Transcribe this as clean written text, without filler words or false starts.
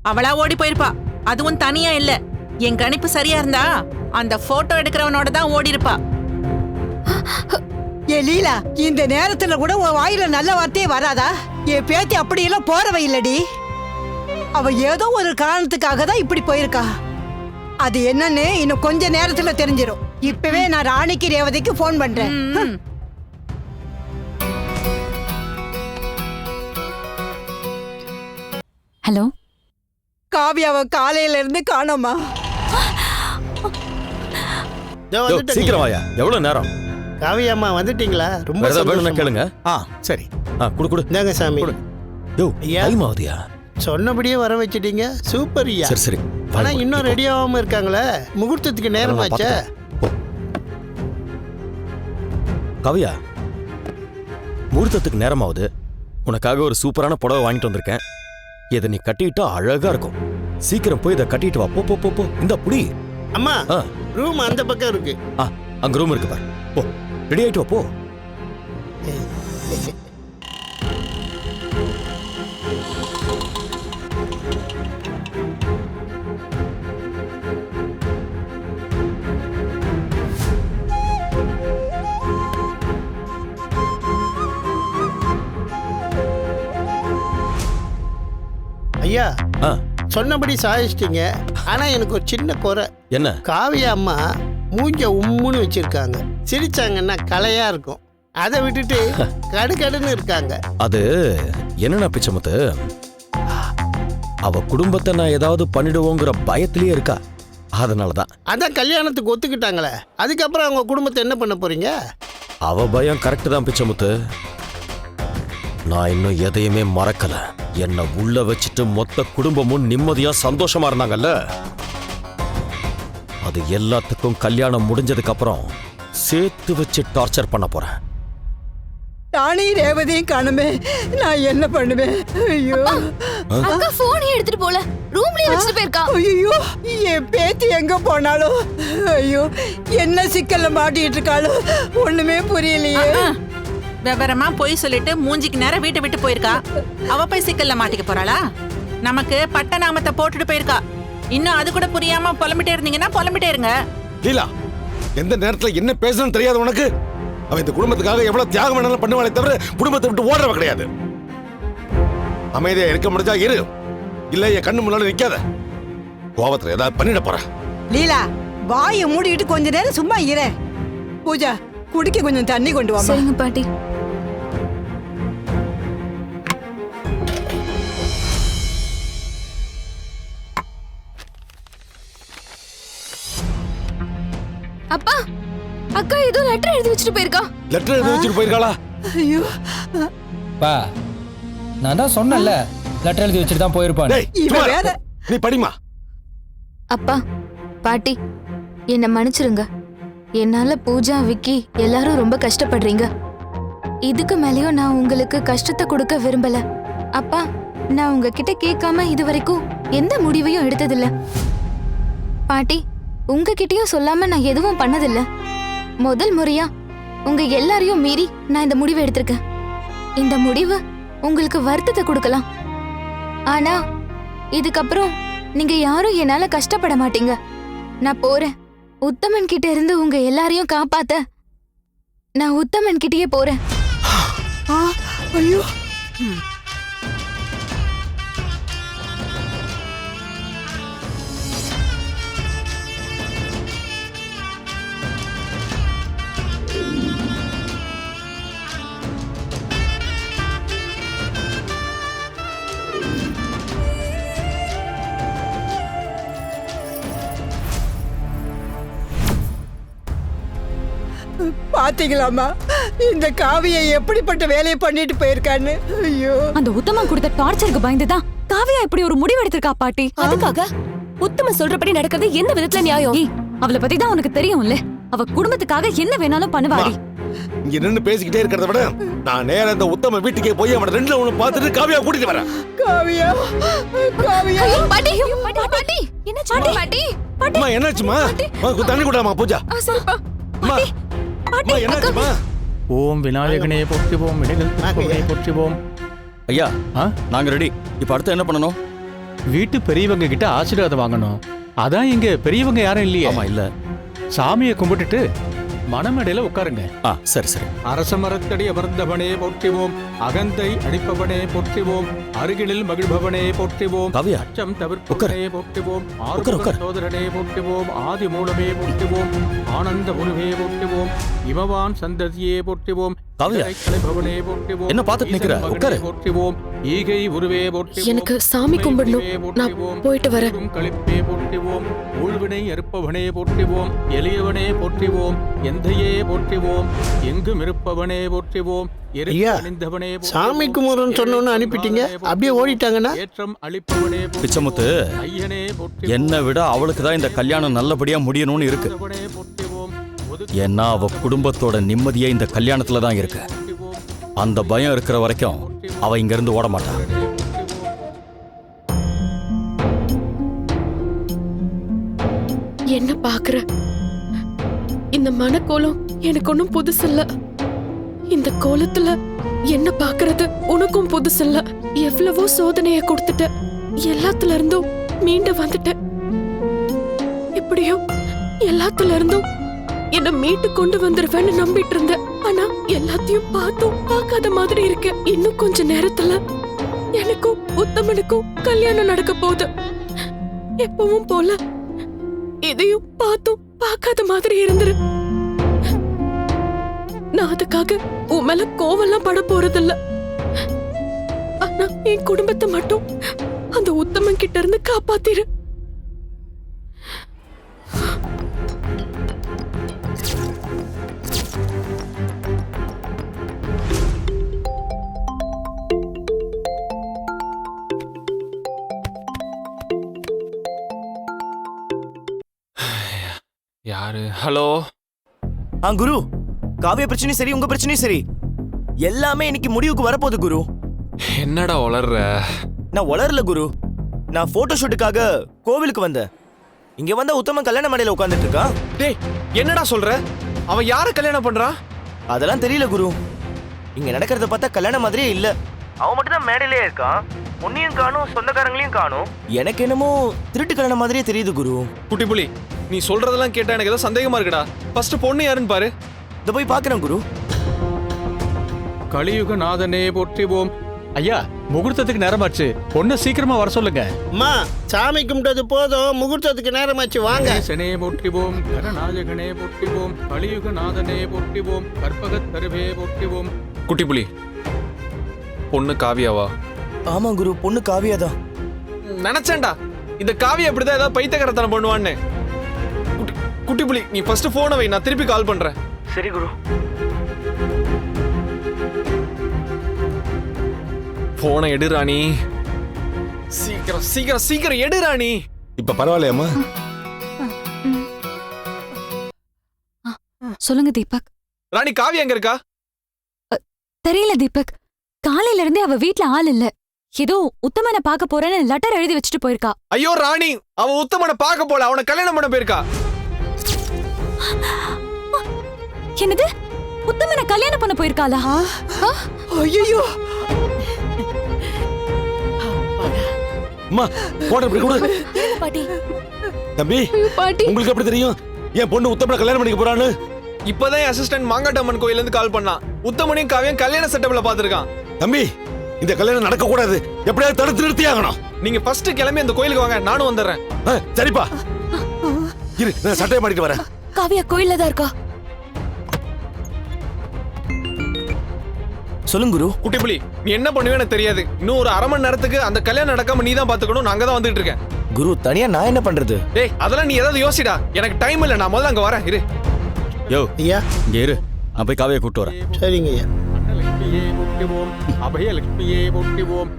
அவளா ஓடி போயிருப்பா. அதுவும் தனியா இல்ல. என் கணிப்பு சரியா இருந்தா அந்த போட்டோ எடுக்கிறவனோட தான் ஓடி இருப்பா. ஏ லீலா, இந்த நேரத்துல கூட உன் வாயில நல்ல வார்த்தையே வராதா? என் பேத்தி அப்படியெல்லாம் போறவ இல்லடி. அவ ஏதோ ஒரு காரணத்துக்காக தான் இப்படி போயிருக்கா. அது என்னன்னு இன்னும் கொஞ்ச நேரத்துல தெரிஞ்சிடும். இப்பவே நான் ராணிக்கு ரேவதிக்கு போன் பண்றேன். ஹலோ, காவியாவை காலையில இருந்து காணோமா? சீக்கிரம் வாயா. எவ்வளவு நேரம்? காவியம்மா வந்துட்டீங்களா? ரொம்ப வேணும்னா கேளுங்க. சரி, குடு குடு. இந்தாங்க சாமி. யோ, ஐயா. டைம் ஆகுதியா? சொன்னபடியே வர வச்சிட்டீங்க. சூப்பர் ஐயா. சரி சரி. ஆனா இன்னும் ரெடி ஆகாம இருக்காங்களே. முகூர்த்தத்துக்கு நேரமாச்சே. கவியா, முகூர்த்தத்துக்கு நேரமாவது. உனக்காக ஒரு சூப்பரான புடவை வாங்கிட்டு வந்திருக்கேன். இதை நீ கட்டிட்டா அழகா இருக்கும். சீக்கிரம் போய் இதை கட்டிட்டு வா. போ போ போ போ. இந்த புடி. அம்மா, ரூம் அந்த பக்கம் இருக்கு. அங்க ரூம் இருக்கு பாரு. போ, ரெடி ஆயிட்டு வா. போ. ஐயா, சொன்னபடி சாதிச்சிட்டீங்க. ஆனா எனக்கு ஒரு சின்ன குறை. என்ன? காவியா அம்மா மூஞ்ச உம்முன்னு வச்சிருக்காங்க. சிரிச்சாங்கன்னா கலையா இருக்கும். அதை விட்டுட்டு கடுகடுன்னு இருக்காங்க. அது என்னன்னா பிச்சமுத்து, அவ குடும்பத்தை நான் ஏதாவது பண்ணிடுவோங்கிற பயத்திலேயே இருக்கா. அதனாலதான். அதான் கல்யாணத்துக்கு ஒத்துக்கிட்டாங்களே, அதுக்கப்புறம் அவங்க குடும்பத்தை என்ன பண்ண போறீங்க? அவ பயம் கரெக்ட் தான் பிச்சமுத்து. நான் இன்னும் எதையுமே மறக்கல. என்ன உள்ள வச்சுட்டு மொத்த குடும்பமும் நிம்மதியா சந்தோஷமா இருந்தாங்கல்ல, அது எல்லாத்துக்கும் கல்யாணம் முடிஞ்சதுக்கு அப்புறம் சேர்த்து வச்சு டார்ச்சர் பண்ண போறேன். ராணி ரேவதியும் காணுமே, நான் என்ன பண்ணுவேன்? ஐயோ, அக்கா போன் எடுத்துட்டு போல, ரூம்லயே வச்சிட்டு போயிருக்கா. ஐயோ, என் பேத்தி எங்க போனாலும், ஐயோ என்ன சிக்கல்ல மாட்டிட்டு இருக்காளோ ஒண்ணுமே புரியலையே. விவரமா போய் சொல்லிட்டு மூஞ்சிக்கு நேரம் வீட்டை விட்டு போயிருக்கா. அவ போய் சிக்கல்ல மாட்டிக்க போறாளா? நமக்கு பட்ட நாமத்தை போட்டுட்டு போயிருக்கா. இன்னும் அது கூட புரியாம புலம்பிட்டே இருந்தீங்கன்னா புலம்பிட்டே இருங்க. லீலா, எந்த நேரத்துல என்ன பேசணும்னு தெரியாது உனக்கு? அவ இந்த குடும்பத்துக்காக எவ்வளவு தியாகம் வேணாலும் பண்ணுவாளே தவிர குடும்பத்தை விட்டு ஓடுறவ கிடையாது. அமைதியா இருக்க முடிஞ்சா இரு, இல்ல என் கண்ணு முன்னால நிக்காத. கோவத்துல ஏதாவது பண்ணிட போற. லீலா, வாயை மூடிட்டு கொஞ்ச நேரம் சும்மா இரு. பூஜா, குடிக்க கொஞ்சம் தண்ணி கொண்டு வா. சரிங்க பாட்டி. அப்பா, அக்கா ஏதோ லெட்டர் எழுதி வச்சிட்டு போயிருக்கா. லெட்டர் எழுதி வச்சிட்டு போயிருக்காளா? ஐயோ, பா, நான் தான் சொன்னேன்ல, லெட்டர் எழுதி வச்சிட்டு தான் போயிருப்பான். இவன் வேற. நீ படிமா. அப்பா, பாட்டி, என்ன மன்னிச்சிருங்க. என்னால பூஜா, விக்கி எல்லாரும் ரொம்ப கஷ்டப்படுறீங்க. இதுக்கு மேலயும் நான் உங்களுக்கு கஷ்டத்தை கொடுக்க விரும்பல. அப்பா, நான் உங்ககிட்ட கேட்காம இது வரைக்கும் எந்த முடிவையும் எடுத்ததில்ல. பாட்டி, உங்ககிட்டயும் சொல்லாம நான் எதுவும் பண்ணதில்ல. முதல் முறையா உங்க எல்லாரையும் மீறி நான் இந்த முடிவை எடுத்திருக்கேன். இந்த முடிவு உங்களுக்கு வருத்தத்தை கொடுக்கலாம். ஆனா இதுக்கப்புறம் நீங்க யாரும் என்னால கஷ்டப்பட மாட்டீங்க. நான் போறேன். உத்தமன் கிட்ட இருந்து உங்க எல்லாரையும் காப்பாத்த நான் உத்தமன் கிட்டயே போறேன். ஐயோ, பாத்தீங்களாமா இந்த காவியை எப்படிப்பட்ட வேலையை பண்ணிட்டு போயிருக்கான்னு? ஐயோ, அந்த உத்தமன் கொடுத்த டார்ச்சருக்கு பயந்துதான் காவியா இப்படி ஒரு முடிவு எடுத்திருக்கா பாட்டி. அதுக்காக உத்தமன் சொல்றபடி நடக்கிறது எந்த விதத்துல நியாயம்? அவளை பத்தி தான் உனக்கு தெரியும்ல. அவ குடும்பத்துக்காக என்ன வேணாலும் பண்ணுவாடி. இங்க நின்னு பேசிக்கிட்டே இருக்கிறத விட நான் நேரா இந்த உத்தம வீட்டுக்கே போய் அவன ரெண்டுல ஒண்ணு பார்த்துட்டு காவியா கூட்டிட்டு வரேன். காவியா, காவியா. பாட்டி, பாட்டி, என்னாச்சு பாட்டி? அம்மா, என்னாச்சுமா? தண்ணி குடாமா பூஜா. சரிப்பா. அம்மா, அம்மா, என்னாச்சுமா? ஓம் விநாயகனே போற்றிவோம், வினைகள் போற்றுவோம். ஐயா, நாங்க ரெடி. இப்ப அடுத்து என்ன பண்ணணும்? வீட்டு பெரியவங்க கிட்ட ஆசீர்வாதம் வாங்கணும். அதான் இங்க பெரியவங்க யாரும் இல்லையே. ஆமா இல்ல. சாமியை கும்பிட்டுட்டு மணமேடையில உட்காருங்க. சரி சரி. அரச மரத்தடி அமர்ந்தவனே போற்றிவோம், அகந்தை அடிப்பவனே போற்றிவோம், அருகிலில் மகிழ்பவனே போற்றிவோம், காவியா, அச்சம் தவிர்ப்பவனே போற்றிவோம், ஆறுமுக சோதரனே போற்றிவோம், ஆதி மூலமே போற்றிவோம், ஆனந்த உருவே போற்றிவோம், இமவான் சந்ததியே போற்றிவோம், காவியா, கலைபவனே போற்றிவோம், என்ன பார்த்துட்டு நிக்கிற? உட்காரு. போற்றிவோம், ஈகை உருவே போற்றிவோம், எனக்கு சாமி கும்பிடணும். நான் போயிட்டு வரேன். களிப்பே போற்றிவோம், ஊழ்வினை அறுப்பவனே போற்றிவோம், எளியவனே போற்றிவோம், எந்தையே போற்றிவோம், எங்கும் இருப்பவனே போற்றிவோம், ஐயா, சாமி கும்பிடுன்னு சொன்னோன்னு அனுப்பிட்டீங்க, அப்படியே ஓடிட்டாங்கன்னா? ஏற்றம் அளிப்பவனே பிச்சமுத்து, ஐயனே போற்றி, என்னை விட அவளுக்கு தான் இந்த கல்யாணம் நல்லபடியா முடியணும்னு இருக்கு. ஏன்னா அவ குடும்பத்தோட நிம்மதியே இந்த கல்யாணத்துல தான் இருக்கு. அந்த பயம் இருக்கிற வரைக்கும் அவ இங்க இருந்து ஓட மாட்டான். என்ன பாக்குற? இந்த மனக்கோலம் எனக்கு ஒன்னும் புதுசில்ல. இந்த கோலத்துல என்ன பாக்குறது உனக்கும் புதுசில்ல. எவ்வளவோ சோதனைய கொடுத்துட்ட, எல்லாத்துல இருந்தும் மீண்டு வந்துட்ட. எப்படியோ எல்லாத்துல இருந்தும் என்ன மீட்டு கொண்டு வந்துருவேன்னு நம்பிட்டு இருந்த. ஆனா எல்லாத்தையும் பார்த்தும் பார்க்காத மாதிரி இருக்க. இன்னும் கொஞ்ச நேரத்துல எனக்கும் உத்தமனுக்கும் கல்யாணம் நடக்க போகுது. எப்பவும் போல இதையும் பார்த்தும் பார்க்காத மாதிரி இருந்துரு. நான் அதுக்காக உன் மேல கோவெல்லாம் பட போறதில்ல. ஆனா என் குடும்பத்தை மட்டும் அந்த உத்தமன் கிட்ட இருந்து காப்பாத்திரு. யாரு? ஹலோ குரு, காவிய பிரச்சனையும் சரி, உங்க பிரச்சனையும் சரி, எல்லாமே இன்னைக்கு முடிவுக்கு வரப்போகுது குரு. என்னடா வளர்ற? நான் வளரல குரு. நான் போட்டோ ஷூட்டுக்காக கோவிலுக்கு வந்தேன். இங்க வந்த உத்தமன் கல்யாண மேடையில உட்கார்ந்துட்டு இருக்கான். டேய், என்னடா சொல்ற? அவன் யார கல்யாணம் பண்றான்? அதெல்லாம் தெரியல குரு. இங்க நடக்கிறத பார்த்தா கல்யாணம் மாதிரியே இல்ல. அவன் மட்டும் தான் மேடையிலே இருக்கான். உன்னையும் காணும், சொந்தக்காரங்களையும் காணும். எனக்கு என்னமோ திருட்டு கல்யாணம் மாதிரியே தெரியுது குரு. குட்டி புலி, நீ சொல்றதெல்லாம் கேட்டா எனக்கு ஏதோ சந்தேகமா இருக்குடா. ஃபர்ஸ்ட் பொண்ணு யாருன்னு பாரு. இத போய் பாக்குறேன் குரு. கலியுக நாதனே போற்றிவோம். ஐயா, முகூர்த்தத்துக்கு நேரமாச்சு, பொண்ணு சீக்கிரமா வர சொல்லுங்க. அம்மா, சாமி கும்பிட்டது போதும், முகூர்த்தத்துக்கு நேரமாச்சு, வாங்க. சனே போற்றிவோம், கரநாயகனே போற்றிவோம், கலியுக நாதனே போற்றிவோம், கற்பகத் தருவே போற்றிவோம். குட்டி புலி, பொண்ணு காவியாவா? ஆமா குரு, பொண்ணு காவியாதான். நினைச்சேன்டா இந்த காவியா இப்படிதான் ஏதாவது பைத்தியக்காரத்தனம் பண்ணுவான்னு. குட்டி புலி, நீ ஃபர்ஸ்ட் போனை வை, நான் திருப்பி கால் பண்றேன். சரி குரு. போனை எடு ராணி, சீக்கிரம் சீக்கிரம் சீக்கிரம் எடு ராணி. இப்ப பரவாயில்லையம்மா? சொல்லுங்க தீபக். ராணி, காவியா எங்க இருக்கா? தெரியல தீபக், காலையில இருந்தே அவ வீட்ல ஆள் இல்ல. ஏதோ உத்தமனை பார்க்க போறேன்னு லெட்டர் எழுதி வச்சுட்டு போயிருக்கா. ஐயோ ராணி, அவ உத்தமனை பார்க்க போல, அவனை கல்யாணம் பண்ண போயிருக்கா. என்னது? உத்தமனை கல்யாணம் பண்ண போயிருக்காளா? ஐயோ, அம்மா, போன இப்படி கொடு. பாட்டி, தம்பி, பாட்டி, உங்களுக்கு எப்படி தெரியும் என் பொண்ணு உத்தமனை கல்யாணம் பண்ணிக்க போறான்னு? இப்பதான் என் அசிஸ்டன்ட் மாங்காட்டம்மன் கோயில இருந்து கால் பண்ணான். உத்தமனையும் காவியம் கல்யாண செட்டப்ல பாத்துருக்கான். தம்பி, இந்த கல்யாணம் நடக்க கூடாது, எப்படியாவது தடுத்து நிறுத்தி ஆகணும். நீங்க ஃபர்ஸ்ட் கிளம்பி அந்த கோயிலுக்கு வாங்க, நானும் வந்துடுறேன். சரிப்பா, இரு, நான் சட்டையை மாட்டிட்டு வரேன். காவியா கோயில்ல தான் இருக்கா. சொல்லுங்க குரு. குட்டி புலி, நீ என்ன பண்ணுவே எனக்கு தெரியாது. இன்னும் ஒரு அரை மணி நேரத்துக்கு அந்த கல்யாணம் நடக்காம நீ தான் பாத்துக்கணும். நான் அங்கதான் வந்துட்டு இருக்கேன். குரு, தனியா நான் என்ன பண்றது? டேய், அதெல்லாம் நீ ஏதாவது யோசிடா. எனக்கு டைம் இல்ல, நான் முதல்ல அங்க வரேன். இரு. யோ ஐயா, இங்க இரு, நான் போய் காவியை கூப்பிட்டு வரேன். சரிங்க ஐயா. அன்னலட்சுமியே போற்றிவோம், அபயலட்சுமியே போற்றிவோம்,